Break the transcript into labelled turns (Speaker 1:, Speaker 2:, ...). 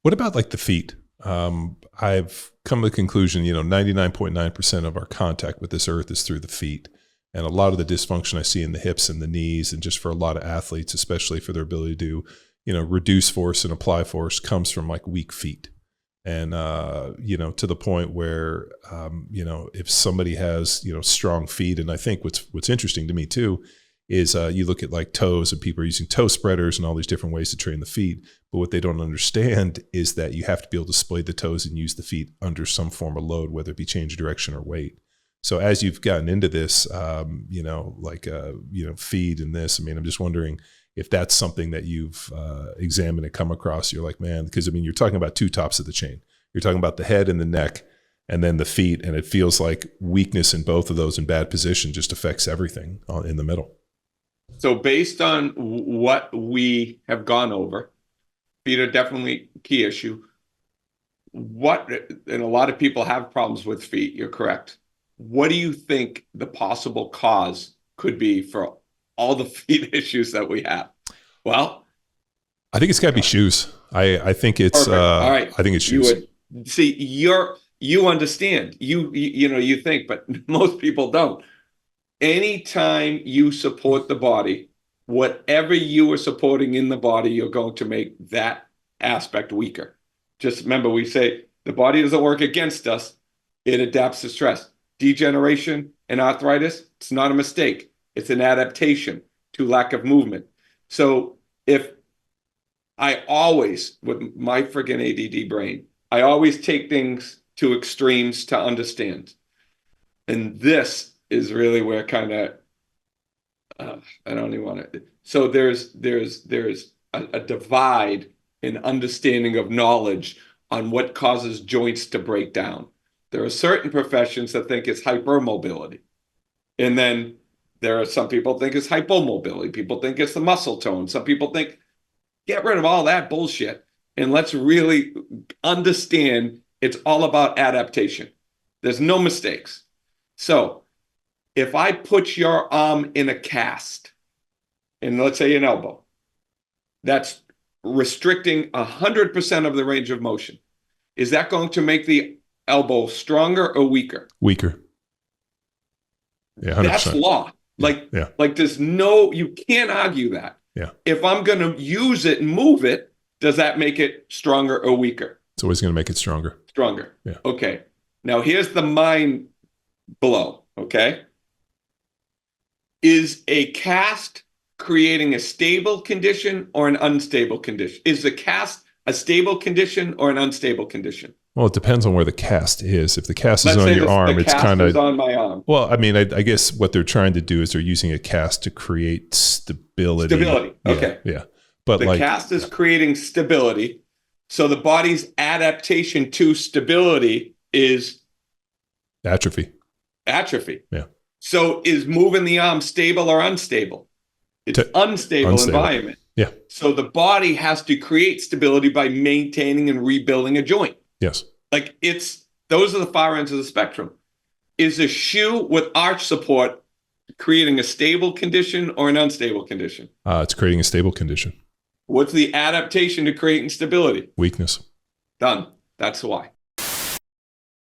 Speaker 1: What about like the feet? I've come to the conclusion, 99.9% of our contact with this earth is through the feet. And a lot of the dysfunction I see in the hips and the knees, and just for a lot of athletes, especially for their ability to, reduce force and apply force, comes from like weak feet. And, to the point where, if somebody has, strong feet, and I think what's interesting to me too, is you look at like toes, and people are using toe spreaders and all these different ways to train the feet. But what they don't understand is that you have to be able to splay the toes and use the feet under some form of load, whether it be change of direction or weight. So as you've gotten into this, feed and this, I mean, I'm just wondering if that's something that you've examined and come across. You're like, man, because I mean, you're talking about two tops of the chain. You're talking about the head and the neck, and then the feet. And it feels like weakness in both of those in bad position just affects everything in the middle.
Speaker 2: So based on what we have gone over, feet are definitely a key issue. And a lot of people have problems with feet. You're correct. What do you think the possible cause could be for all the feet issues that we have? Well,
Speaker 1: I think it's got to be shoes. I think it's
Speaker 2: all right.
Speaker 1: I think it's shoes.
Speaker 2: You understand. You think, but most people don't. Anytime you support the body, whatever you are supporting in the body, you're going to make that aspect weaker. Just remember, we say the body doesn't work against us. It adapts to stress. Degeneration and arthritis, it's not a mistake. It's an adaptation to lack of movement. So if I always, with my friggin' ADD brain, I always take things to extremes to understand. And this is really where kind of, I don't even want to. So there's a divide in understanding of knowledge on what causes joints to break down. There are certain professions that think it's hypermobility. And then there are some people think it's hypomobility. People think it's the muscle tone. Some people think, get rid of all that bullshit and let's really understand it's all about adaptation. There's no mistakes. So if I put your arm in a cast, and let's say an elbow, that's restricting 100% of the range of motion. Is that going to make the elbow stronger or weaker?
Speaker 1: Weaker. Yeah, 100%.
Speaker 2: That's law. Like there's you can't argue that.
Speaker 1: Yeah.
Speaker 2: If I'm going to use it and move it, does that make it stronger or weaker?
Speaker 1: It's always going to make it stronger.
Speaker 2: Stronger.
Speaker 1: Yeah.
Speaker 2: Okay. Now here's the mind blow. Okay. Is a cast creating a stable condition or an unstable condition? Is the cast a stable condition or an unstable condition?
Speaker 1: Well, it depends on where the cast is. If the cast is on your arm, it's kind of
Speaker 2: on my arm.
Speaker 1: Well, I mean, I guess what they're trying to do is they're using a cast to create stability.
Speaker 2: Stability. Okay.
Speaker 1: Yeah. But
Speaker 2: the cast is creating stability. So the body's adaptation to stability is
Speaker 1: atrophy.
Speaker 2: Yeah. So is moving the arm stable or unstable? It's unstable environment.
Speaker 1: Yeah.
Speaker 2: So the body has to create stability by maintaining and rebuilding a joint.
Speaker 1: Yes.
Speaker 2: Like those are the far ends of the spectrum. Is a shoe with arch support creating a stable condition or an unstable condition?
Speaker 1: It's creating a stable condition.
Speaker 2: What's the adaptation to creating stability?
Speaker 1: Weakness.
Speaker 2: Done. That's why.